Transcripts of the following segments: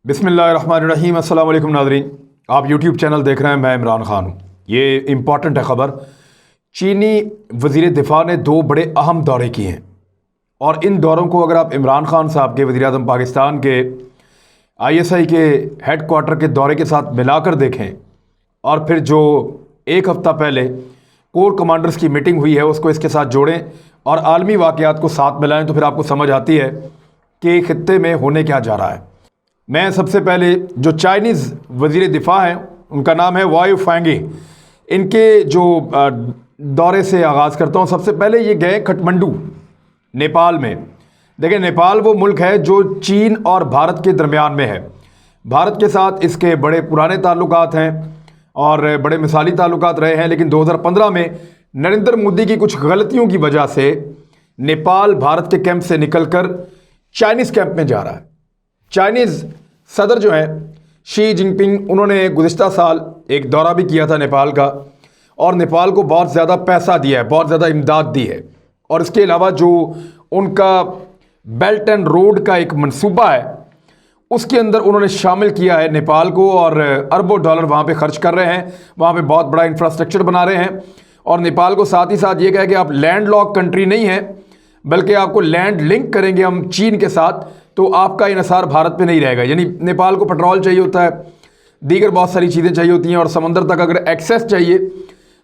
बिस्मिल्लाहिर्रहमानिर्रहीम। अस्सलाम वालेकुम नाज़रीन, आप यूट्यूब चैनल देख रहे हैं। मैं इमरान ख़ान हूँ। ये इम्पॉर्टेंट है ख़बर। चीनी वज़ीर दिफ़ा ने दो बड़े अहम दौरे किए हैं और इन दौरों को अगर आप इमरान ख़ान साहब के, वज़ीर आज़म पाकिस्तान के, ISI के हेड क्वार्टर के दौरे के साथ मिलाकर देखें और फिर जो एक हफ़्ता पहले कोर कमांडर्स की मीटिंग हुई है उसको इसके साथ जोड़ें और आलमी वाक़यात को साथ मिलाएं तो फिर आपको समझ आती है कि ख़ित्ते में होने क्या जा रहा है। मैं सबसे पहले जो चाइनीज़ वज़ीर दिफ़ा हैं उनका नाम है वाई फेंगी, इनके जो दौरे से आगाज़ करता हूँ। सबसे पहले ये गए काठमांडू, नेपाल में। देखिए, नेपाल वो मुल्क है जो चीन और भारत के दरमियान में है। भारत के साथ इसके बड़े पुराने ताल्लुकात हैं और बड़े मिसाली ताल्लुकात रहे हैं, लेकिन 2015 में नरेंद्र मोदी की कुछ गलतियों की वजह से नेपाल भारत के कैंप से निकलकर चाइनीज़ कैंप में जा रहा है। चाइनीज़ सदर जो हैं शी जिनपिंग, उन्होंने गुज़िश्ता साल एक दौरा भी किया था नेपाल का और नेपाल को बहुत ज़्यादा पैसा दिया है, बहुत ज़्यादा इमदाद दी है। और इसके अलावा जो उनका बेल्ट एंड रोड का एक मंसूबा है उसके अंदर उन्होंने शामिल किया है नेपाल को और अरबों डॉलर वहाँ पे खर्च कर रहे हैं। वहाँ पे बहुत बड़ा इंफ्रास्ट्रक्चर बना रहे हैं और नेपाल को साथ ही साथ ये कहा कि आप लैंड लॉक कंट्री नहीं है बल्कि आपको लैंड लिंक करेंगे हम चीन के साथ, तो आपका इन्हिसार भारत पे नहीं रहेगा। यानी नेपाल को पेट्रोल चाहिए होता है, दीगर बहुत सारी चीज़ें चाहिए होती हैं और समंदर तक अगर एक्सेस चाहिए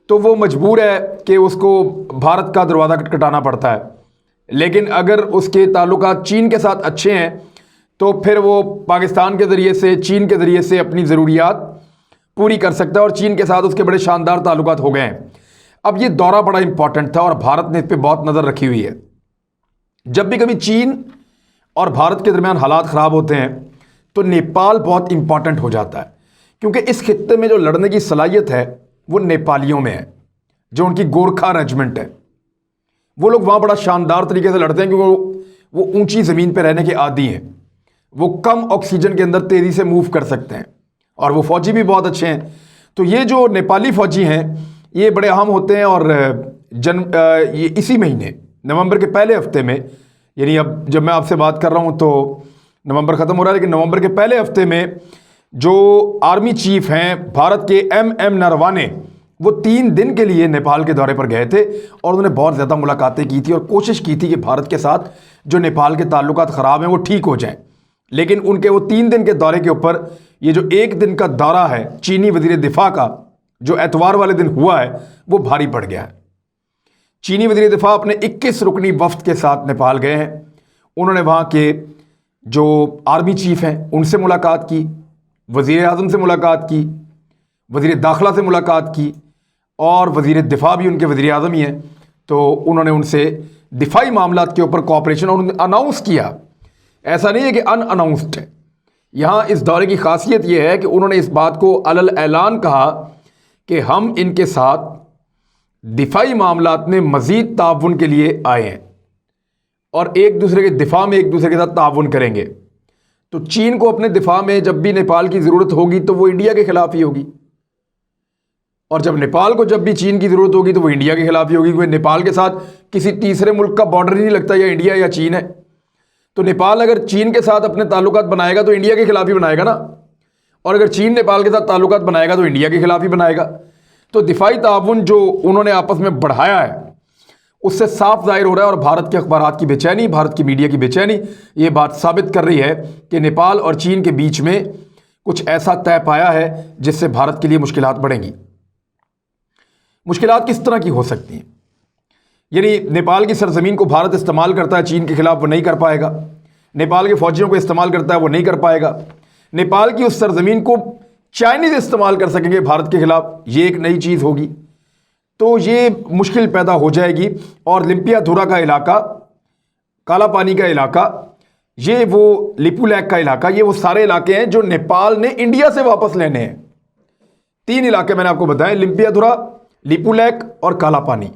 तो वो मजबूर है कि उसको भारत का दरवाज़ा खटखटाना पड़ता है। लेकिन अगर उसके ताल्लुकात चीन के साथ अच्छे हैं तो फिर वो पाकिस्तान के ज़रिए से, चीन के ज़रिए से अपनी ज़रूरियात पूरी कर सकता है और चीन के साथ उसके बड़े शानदार ताल्लुकात हो गए हैं। अब ये दौरा बड़ा इंपॉर्टेंट था और भारत ने इस पर बहुत नज़र रखी हुई है। जब भी कभी चीन और भारत के दरमियान हालात ख़राब होते हैं तो नेपाल बहुत इंपॉर्टेंट हो जाता है, क्योंकि इस खित्ते में जो लड़ने की सलाहियत है वो नेपालियों में है। जो उनकी गोरखा रेजिमेंट है वो लोग वहाँ बड़ा शानदार तरीके से लड़ते हैं, क्योंकि वो ऊंची ज़मीन पर रहने के आदी हैं। वो कम ऑक्सीजन के अंदर तेज़ी से मूव कर सकते हैं और वो फ़ौजी भी बहुत अच्छे हैं। तो ये जो नेपाली फ़ौजी हैं ये बड़े अहम होते हैं और ये इसी महीने नवंबर के पहले हफ्ते में, यानी अब जब मैं आपसे बात कर रहा हूँ तो नवंबर ख़त्म हो रहा है, लेकिन नवंबर के पहले हफ्ते में जो आर्मी चीफ हैं भारत के MM नरवाने, वो 3 दिन के लिए नेपाल के दौरे पर गए थे और उन्होंने बहुत ज़्यादा मुलाकातें की थी और कोशिश की थी कि भारत के साथ जो नेपाल के ताल्लुकात ख़राब हैं वो ठीक हो जाएं। लेकिन उनके वो 3 दिन के दौरे के ऊपर ये जो 1 दिन का दौरा है चीनी वज़ीर दिफ़ा का, जो एतवार वाले दिन हुआ है, वो भारी पड़ गया है। चीनी वज़ीर दिफ़ा अपने 21 रुकनी वफ्द के साथ नेपाल गए हैं। उन्होंने वहाँ के जो आर्मी चीफ हैं उनसे मुलाकात की, वज़ीर आज़म से मुलाकात की, वज़ीर दाखिला से मुलाकात की और वज़ीर दिफ़ा भी उनके वज़ीर आज़म ही हैं। तो उन्होंने उनसे दिफाई मामलात के ऊपर कोऑपरेशन और अनाउंस किया। ऐसा नहीं है कि अनअनाउंस्ड है। यहाँ इस दौरे की खासियत यह है कि उन्होंने इस बात को अलल ऐलान कहा कि हम इनके साथ दिफाई मामलात में मज़ीद ताउन के लिए आए हैं और एक दूसरे के दिफा में एक दूसरे के साथ ताउन करेंगे। तो चीन को अपने दिफा में जब भी नेपाल की ज़रूरत होगी तो वो इंडिया के ख़िलाफ़ ही होगी, और जब नेपाल को जब भी चीन की ज़रूरत होगी तो वो इंडिया के ख़िलाफ़ ही होगी, क्योंकि नेपाल के साथ किसी तीसरे मुल्क का बॉर्डर ही नहीं लगता, या इंडिया या चीन है। तो नेपाल अगर चीन के साथ अपने ताल्लुकात बनाएगा तो इंडिया के ख़िलाफ़ ही बनाएगा ना, और अगर चीन नेपाल के साथ ताल्लुकात बनाएगा तो इंडिया के ख़िलाफ़ ही बनाएगा। तो दिफाई ताउन जो उन्होंने आपस में बढ़ाया है उससे साफ जाहिर हो रहा है, और भारत के अखबारात की बेचैनी, भारत की मीडिया की बेचैनी ये बात साबित कर रही है कि नेपाल और चीन के बीच में कुछ ऐसा तय पाया है जिससे भारत के लिए मुश्किलात बढ़ेंगी। मुश्किलात किस तरह की हो सकती हैं? यानी नेपाल की सरजमीन को भारत इस्तेमाल करता है चीन के खिलाफ, वो नहीं कर पाएगा। नेपाल के फौजियों को इस्तेमाल करता है, वो नहीं कर पाएगा। नेपाल की उस सरजमीन को चाइनीज़ इस्तेमाल कर सकेंगे भारत के खिलाफ, ये एक नई चीज़ होगी। तो ये मुश्किल पैदा हो जाएगी। और लिम्पियाधुरा का इलाका, काला पानी का इलाका, ये वो लिपुलैक का इलाका, ये वो सारे इलाके हैं जो नेपाल ने इंडिया से वापस लेने हैं। 3 इलाके मैंने आपको बताए, लिम्पियाधुरा, लिपुलैक और काला पानी।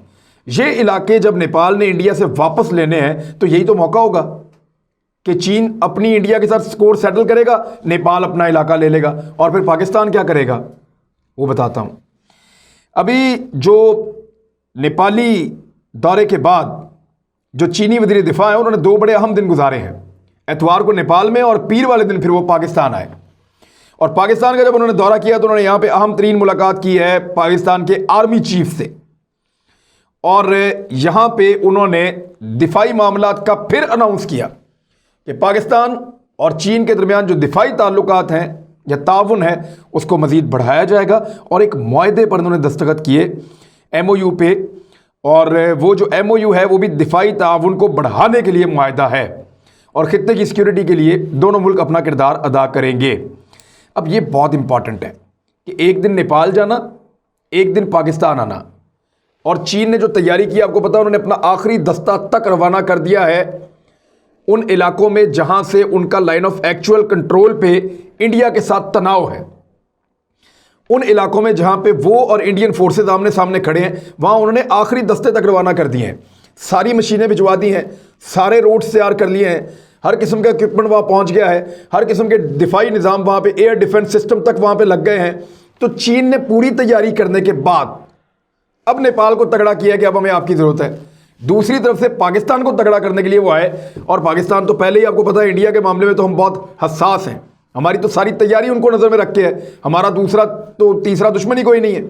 ये इलाके जब नेपाल ने इंडिया से वापस लेने हैं तो यही तो मौका होगा कि चीन अपनी इंडिया के साथ स्कोर सेटल करेगा, नेपाल अपना इलाका ले लेगा, और फिर पाकिस्तान क्या करेगा वो बताता हूं। अभी जो नेपाली दौरे के बाद जो चीनी वज़ीर दिफ़ा है उन्होंने 2 बड़े अहम दिन गुजारे हैं। एतवार को नेपाल में और पीर वाले दिन फिर वो पाकिस्तान आए। और पाकिस्तान का जब उन्होंने दौरा किया तो उन्होंने यहाँ पे अहम तरीन मुलाकात की है पाकिस्तान के आर्मी चीफ से, और यहाँ पे उन्होंने दिफाई मामलात का फिर अनाउंस किया कि पाकिस्तान और चीन के दरमियान जो दिफाई ताल्लुकात हैं या ताउन है उसको मज़ीद बढ़ाया जाएगा। और एक मुआहदे पर उन्होंने दस्तखत किए MOU पे, और वो जो MOU है वो भी दिफाई ताउन को बढ़ाने के लिए मुआहदा है और खित्ते की सिक्योरिटी के लिए दोनों मुल्क अपना किरदार अदा करेंगे। अब ये बहुत इंपॉर्टेंट है कि एक दिन नेपाल जाना, एक दिन पाकिस्तान आना, और चीन ने जो तैयारी की आपको पता है, उन्होंने अपना आखिरी दस्ता तक रवाना कर दिया है उन इलाकों में जहां से उनका लाइन ऑफ एक्चुअल कंट्रोल पे इंडिया के साथ तनाव है। उन इलाकों में जहां पे वो और इंडियन फोर्सेस आमने सामने खड़े हैं वहां उन्होंने आखिरी दस्ते तक रवाना कर दिए हैं। सारी मशीनें भिजवा दी हैं, सारे रोड्स तैयार कर लिए हैं, हर किस्म का इक्विपमेंट वहां पहुंच गया है, हर किस्म के दिफाई निज़ाम वहां पे, एयर डिफेंस सिस्टम तक वहां पे लग गए हैं। तो चीन ने पूरी तैयारी करने के बाद अब नेपाल को तगड़ा किया कि अब हमें आपकी ज़रूरत है। दूसरी तरफ से पाकिस्तान को तगड़ा करने के लिए वो आए, और पाकिस्तान तो पहले ही आपको पता है इंडिया के मामले में तो हम बहुत हसास हैं, हमारी तो सारी तैयारी उनको नज़र में रख के है। हमारा दूसरा तो तीसरा दुश्मन ही कोई नहीं है,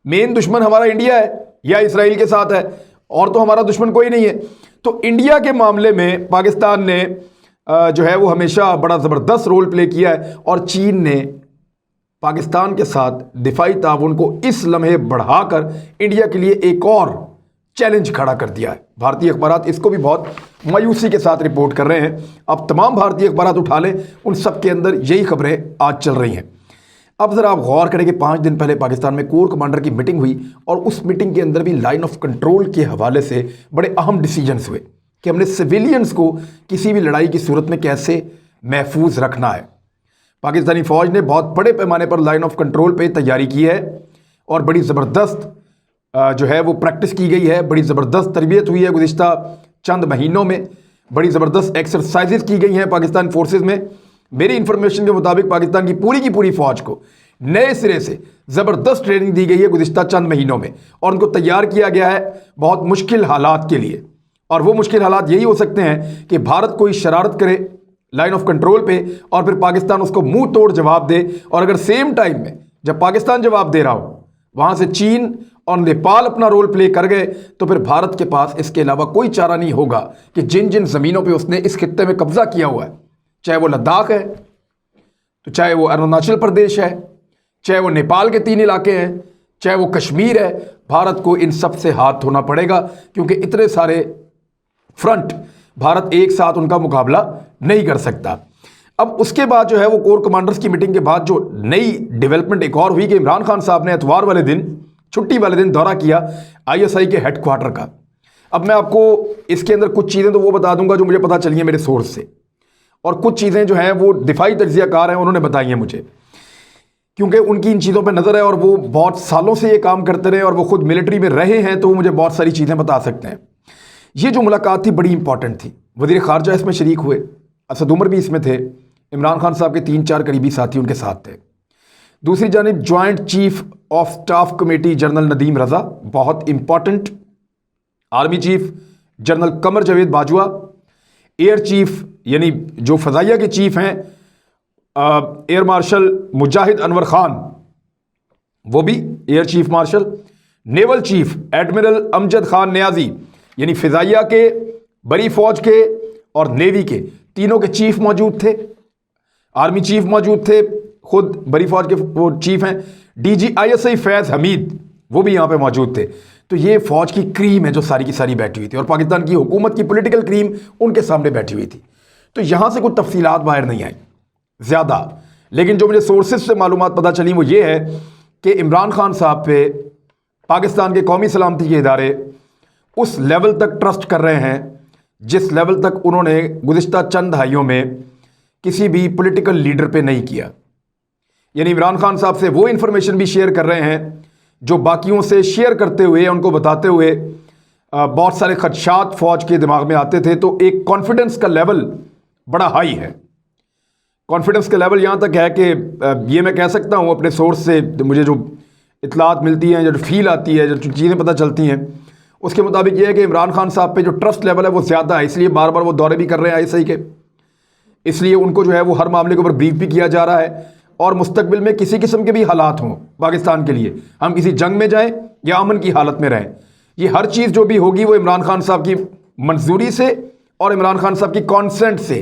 मेन दुश्मन हमारा इंडिया है या इसराइल के साथ है, और तो हमारा दुश्मन कोई नहीं है। तो इंडिया के मामले में पाकिस्तान ने जो है वो हमेशा बड़ा ज़बरदस्त रोल प्ले किया है, और चीन ने पाकिस्तान के साथ दिफाई ताउन को इस लम्हे बढ़ाकर इंडिया के लिए एक और चैलेंज खड़ा कर दिया है। भारतीय अखबारात इसको भी बहुत मायूसी के साथ रिपोर्ट कर रहे हैं। अब तमाम भारतीय अखबारात उठा लें, उन सब के अंदर यही खबरें आज चल रही हैं। अब ज़रा आप गौर करें कि 5 दिन पहले पाकिस्तान में कोर कमांडर की मीटिंग हुई, और उस मीटिंग के अंदर भी लाइन ऑफ कंट्रोल के हवाले से बड़े अहम डिसीजंस हुए कि हमने सिविलियंस को किसी भी लड़ाई की सूरत में कैसे महफूज रखना है। पाकिस्तानी फ़ौज ने बहुत बड़े पैमाने पर लाइन ऑफ कंट्रोल पे तैयारी की है, और बड़ी ज़बरदस्त जो है वो प्रैक्टिस की गई है, बड़ी ज़बरदस्त तरबियत हुई है गुज़िश्ता चंद महीनों में, बड़ी ज़बरदस्त एक्सरसाइजेस की गई हैं पाकिस्तान फोर्सेस में। मेरी इंफॉर्मेशन के मुताबिक पाकिस्तान की पूरी फ़ौज को नए सिरे से ज़बरदस्त ट्रेनिंग दी गई है गुज़िश्ता चंद महीनों में, और उनको तैयार किया गया है बहुत मुश्किल हालात के लिए। और वो मुश्किल हालात यही हो सकते हैं कि भारत कोई शरारत करे लाइन ऑफ कंट्रोल पे, और फिर पाकिस्तान उसको मुंह तोड़ जवाब दे, और अगर सेम टाइम में जब पाकिस्तान जवाब दे रहा हो वहाँ से चीन और नेपाल अपना रोल प्ले कर गए, तो फिर भारत के पास इसके अलावा कोई चारा नहीं होगा कि जिन जिन ज़मीनों पे उसने इस खित्ते में कब्ज़ा किया हुआ है, चाहे वो लद्दाख है, तो चाहे वो अरुणाचल प्रदेश है, चाहे वो नेपाल के 3 इलाके हैं, चाहे वो कश्मीर है, भारत को इन सब से हाथ धोना पड़ेगा, क्योंकि इतने सारे फ्रंट भारत एक साथ उनका मुकाबला नहीं कर सकता। अब उसके बाद जो है वो कोर कमांडर्स की मीटिंग के बाद जो नई डेवलपमेंट एक और हुई कि इमरान खान साहब ने इतवार वाले दिन, छुट्टी वाले दिन दौरा किया ISI के हेडक्वार्टर का। अब मैं आपको इसके अंदर कुछ चीज़ें तो वो बता दूंगा जो मुझे पता चली हैं मेरे सोर्स से, और कुछ चीज़ें जो हैं वो दिफाई तज्ज़ियाकार हैं, उन्होंने बताई हैं मुझे, क्योंकि उनकी इन चीज़ों पर नज़र है और वो बहुत सालों से ये काम करते रहे और वो खुद मिलिट्री में रहे हैं, तो वो मुझे बहुत सारी चीज़ें बता सकते हैं। ये जो मुलाकात थी बड़ी इंपॉर्टेंट थी, वज़ीर ख़ारजा इसमें शरीक हुए, असद उमर भी इसमें थे, इमरान खान साहब के 3-4 करीबी साथी उनके साथ थे। दूसरी जानिब joint chief of staff committee general Nadeem Raza, बहुत important, army chief general Qamar Javed Bajwa, air chief यानी जो फ़ज़ाइया के चीफ हैं एयर मार्शल मुजाहिद अनवर खान, वो भी air chief marshal, naval chief admiral Amjad Khan Niazi, यानी फ़ज़ाइया के, बड़ी फ़ौज के और नेवी के तीनों के चीफ मौजूद थे। आर्मी चीफ मौजूद थे, खुद बड़ी फ़ौज के वो चीफ हैं। DG ISI फैज़ हमीद वो भी यहाँ पे मौजूद थे। तो ये फ़ौज की क्रीम है जो सारी की सारी बैठी हुई थी, और पाकिस्तान की हुकूमत की पॉलिटिकल क्रीम उनके सामने बैठी हुई थी। तो यहाँ से कुछ तफसीलात बाहर नहीं आई ज़्यादा, लेकिन जो मुझे सोर्सेज से मालूमात पता चली वो ये है कि इमरान खान साहब पे पाकिस्तान के कौमी सलामती के इदारे उस लेवल तक ट्रस्ट कर रहे हैं जिस लेवल तक उन्होंने गुज़िश्ता चंद दहाइयों में किसी भी पॉलिटिकल लीडर पे नहीं किया। यानी इमरान खान साहब से वो इन्फॉर्मेशन भी शेयर कर रहे हैं जो बाकियों से शेयर करते हुए, उनको बताते हुए बहुत सारे खदशात फ़ौज के दिमाग में आते थे। तो एक कॉन्फिडेंस का लेवल बड़ा हाई है। कॉन्फिडेंस का लेवल यहाँ तक है कि ये मैं कह सकता हूँ अपने सोर्स से, मुझे जो इतलात मिलती हैं, जो फील आती है, जो चीज़ें पता चलती हैं, उसके मुताबिक ये है कि इमरान खान साहब पे जो ट्रस्ट लेवल है वो ज़्यादा है, इसलिए बार बार वो दौरे भी कर रहे हैं ISI के। इसलिए उनको जो है वो हर मामले के ऊपर ब्रीफ भी किया जा रहा है। और मुस्तकबिल में किसी किस्म के भी हालात हों पाकिस्तान के लिए, हम किसी जंग में जाएं या अमन की हालत में रहें, ये हर चीज़ जो भी होगी वो इमरान खान साहब की मंजूरी से और इमरान खान साहब की कॉन्सेंट से,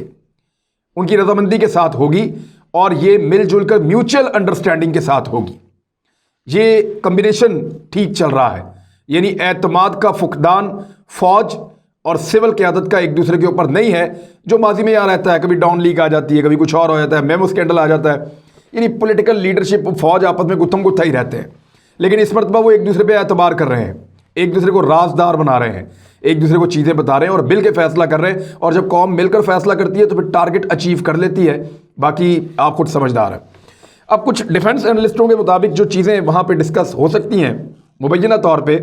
उनकी रजामंदी के साथ होगी और ये मिलजुल कर म्यूचुअल अंडरस्टैंडिंग के साथ होगी। ये कम्बिनेशन ठीक चल रहा है, यानी एतमाद का फुकदान फौज और सिविल क़यादत का एक दूसरे के ऊपर नहीं है, जो माजी में यहाँ रहता है। कभी डाउन लीग आ जाती है, कभी कुछ और हो जाता है, मेमो स्कैंडल आ जाता है, यानी पॉलिटिकल लीडरशिप फौज आपस में गुत्थम गुत्था ही रहते हैं। लेकिन इस मरतबा वो एक दूसरे पे एतबार कर रहे हैं, एक दूसरे को राजदार बना रहे हैं, एक दूसरे को चीज़ें बता रहे हैं और मिल के फैसला कर रहे हैं। और जब कौम मिलकर फैसला करती है तो फिर टारगेट अचीव कर लेती है। बाकी आप खुद समझदार हैं। अब कुछ डिफेंस एनालिस्टों के मुताबिक जो चीज़ें वहाँ पे डिस्कस हो सकती हैं मुबैना तौर पे,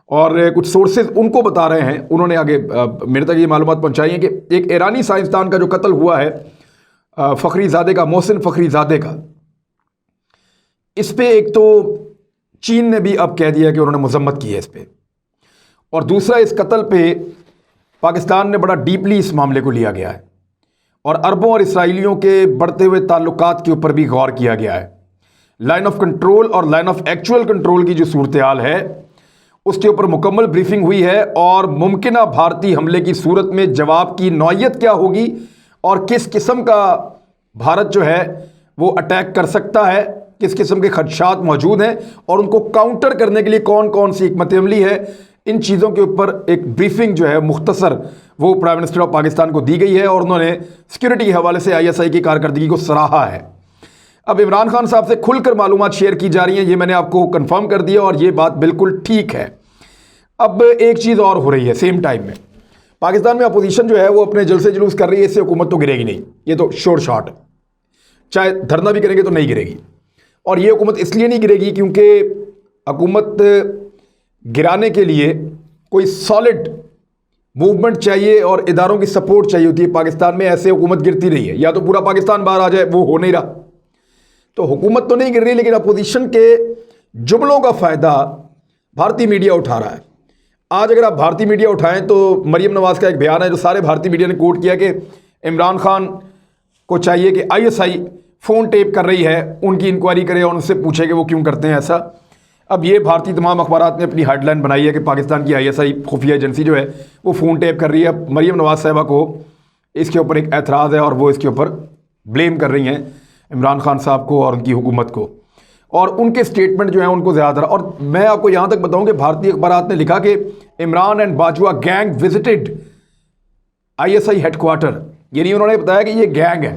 और कुछ सोर्सेज उनको बता रहे हैं, उन्होंने आगे मेरे तक ये मालूमात पहुँचाई हैं कि एक ईरानी साइंसदान का जो कत्ल हुआ है फ़खरीज़ादे का, मोहसिन फ़खरीज़ादे का, इस पर एक तो चीन ने भी अब कह दिया कि उन्होंने मजम्मत की है इस पर, और दूसरा इस कत्ल पे पाकिस्तान ने बड़ा डीपली इस मामले को लिया गया है और अरबों और इसराइलियों के बढ़ते हुए ताल्लुकात के ऊपर भी गौर किया गया है। लाइन ऑफ कंट्रोल और लाइन ऑफ एक्चुअल कंट्रोल की जो सूरत हाल है उसके ऊपर मुकम्मल ब्रीफिंग हुई है और मुमकिना भारतीय हमले की सूरत में जवाब की नौइयत क्या होगी और किस किस्म का भारत जो है वो अटैक कर सकता है, किस किस्म के खदशात मौजूद हैं और उनको काउंटर करने के लिए कौन कौन सी हिकमत अमली है, इन चीज़ों के ऊपर एक ब्रीफिंग जो है मुख्तसर वो प्राइम मिनिस्टर ऑफ पाकिस्तान को दी गई है और उन्होंने सिक्योरिटी के हवाले से ISI की कारकर्दगी को सराहा है। अब इमरान खान साहब से खुलकर मालूमात शेयर की जा रही हैं, ये मैंने आपको कंफर्म कर दिया और ये बात बिल्कुल ठीक है। अब एक चीज़ और हो रही है सेम टाइम में, पाकिस्तान में अपोजिशन जो है वो अपने जलसे जुलूस कर रही है, इससे हुकूमत तो गिरेगी नहीं, ये तो श्योर शॉट, चाहे धरना भी करेंगे तो नहीं गिरेगी। और ये हुकूमत इसलिए नहीं गिरेगी क्योंकि हुकूमत गिराने के लिए कोई सॉलिड मूवमेंट चाहिए और इदारों की सपोर्ट चाहिए होती है। पाकिस्तान में ऐसे हुकूमत गिरती रही है, या तो पूरा पाकिस्तान बाहर आ जाए, वो हो नहीं रहा, तो हुकूमत तो नहीं गिर रही, लेकिन अपोजिशन के जुमलों का फ़ायदा भारतीय मीडिया उठा रहा है। आज अगर आप भारतीय मीडिया उठाएं तो मरीम नवाज़ का एक बयान है जो सारे भारतीय मीडिया ने कोट किया कि इमरान खान को चाहिए कि ISI फ़ोन टेप कर रही है, उनकी इंक्वायरी करे और उनसे पूछे कि वो क्यों करते हैं ऐसा। अब ये भारतीय तमाम अखबारात ने अपनी हेडलाइन बनाई है कि पाकिस्तान की ISI खुफिया एजेंसी जो है वो फ़ोन टेप कर रही है। मरीम नवाज़ साहिबा को इसके ऊपर एक एतराज़ है और वो इसके ऊपर ब्लेम कर रही हैं इमरान खान साहब को और उनकी हुकूमत को, और उनके स्टेटमेंट जो है उनको ज़्यादा। और मैं आपको यहाँ तक बताऊँ कि भारतीय अखबारात ने लिखा कि Imran and Bajwa gang visited ISI headquarter, यानी उन्होंने बताया कि ये गैंग है,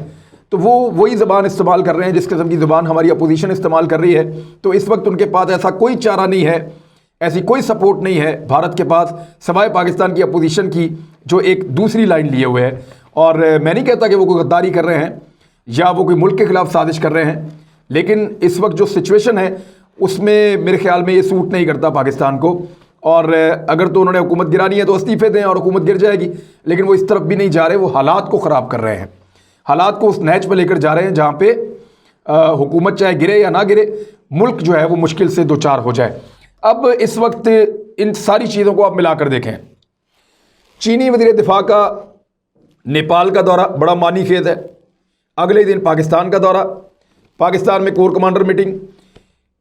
तो वो वही ज़बान इस्तेमाल कर रहे हैं जिस किस्म की ज़बान हमारी अपोजिशन इस्तेमाल कर रही है। तो इस वक्त उनके पास ऐसा कोई चारा नहीं है, ऐसी कोई सपोर्ट नहीं है भारत के पास सवाए पाकिस्तान की अपोजिशन की, जो एक दूसरी लाइन लिए हुए है। और मैं नहीं कहता कि वो कोई गद्दारी कर रहे हैं या वो कोई मुल्क के ख़िलाफ़ साजिश कर रहे हैं, लेकिन इस वक्त जो सिचुएशन है उसमें मेरे ख्याल में ये सूट नहीं करता पाकिस्तान को। और अगर तो उन्होंने हुकूमत गिरानी है तो इस्तीफे दें और हुकूमत गिर जाएगी, लेकिन वो इस तरफ भी नहीं जा रहे, वो हालात को ख़राब कर रहे हैं, हालात को उस नहज पर लेकर जा रहे हैं जहाँ पे हुकूमत चाहे गिरे या ना गिरे, मुल्क जो है वो मुश्किल से दो चार हो जाए। अब इस वक्त इन सारी चीज़ों को आप मिलाकर देखें, चीनी वज़ीर दिफा का नेपाल का दौरा बड़ा मानी खेज है, अगले दिन पाकिस्तान का दौरा, पाकिस्तान में कोर कमांडर मीटिंग,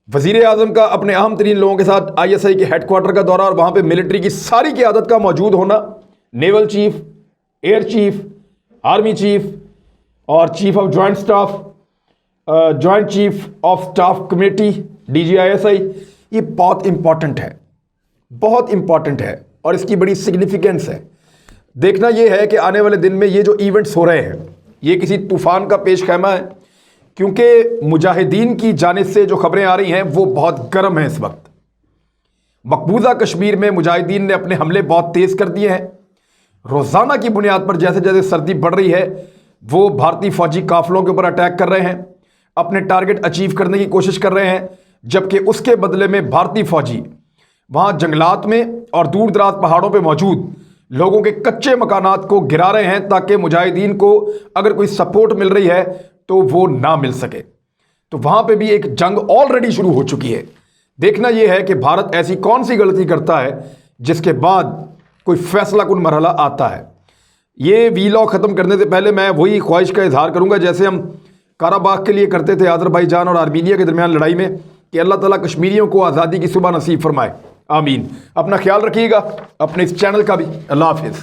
वज़ीर आज़म का अपने अहम तरीन लोगों के साथ ISI के हेडक्वार्टर का दौरा और वहाँ पे मिलिट्री की सारी क़यादत का मौजूद होना, naval chief, air chief, army chief और chief of joint staff, joint chief of staff committee DGISI, ये बहुत इम्पॉर्टेंट है, बहुत इम्पॉर्टेंट है और इसकी बड़ी सिग्निफिकेंस है। देखना यह है कि आने वाले दिन में ये जो इवेंट्स हो रहे हैं ये किसी तूफ़ान का पेश खैमा है, क्योंकि मुजाहिदीन की जानिब से जो खबरें आ रही हैं वो बहुत गर्म हैं। इस वक्त मकबूजा कश्मीर में मुजाहिदीन ने अपने हमले बहुत तेज़ कर दिए हैं। रोज़ाना की बुनियाद पर जैसे जैसे सर्दी बढ़ रही है वो भारतीय फ़ौजी काफ़िलों के ऊपर अटैक कर रहे हैं, अपने टारगेट अचीव करने की कोशिश कर रहे हैं, जबकि उसके बदले में भारतीय फ़ौजी वहाँ जंगलात में और दूर दराज पहाड़ों पर मौजूद लोगों के कच्चे मकानात को गिरा रहे हैं ताकि मुजाहिदीन को अगर कोई सपोर्ट मिल रही है तो वो ना मिल सके। तो वहाँ पे भी एक जंग ऑलरेडी शुरू हो चुकी है। देखना यह है कि भारत ऐसी कौन सी गलती करता है जिसके बाद कोई फैसला कुन मरहला आता है। ये वीलॉग ख़त्म करने से पहले मैं वही ख्वाहिश का इजहार करूँगा जैसे हम काराबाग के लिए करते थे अज़रबैजान और आर्मीनिया के दरमियान लड़ाई में, कि अल्लाह ताला कश्मीरियों को आज़ादी की सुबह नसीब फरमाए। आमीन। अपना ख्याल रखिएगा, अपने इस चैनल का भी। अल्लाह हाफिज़।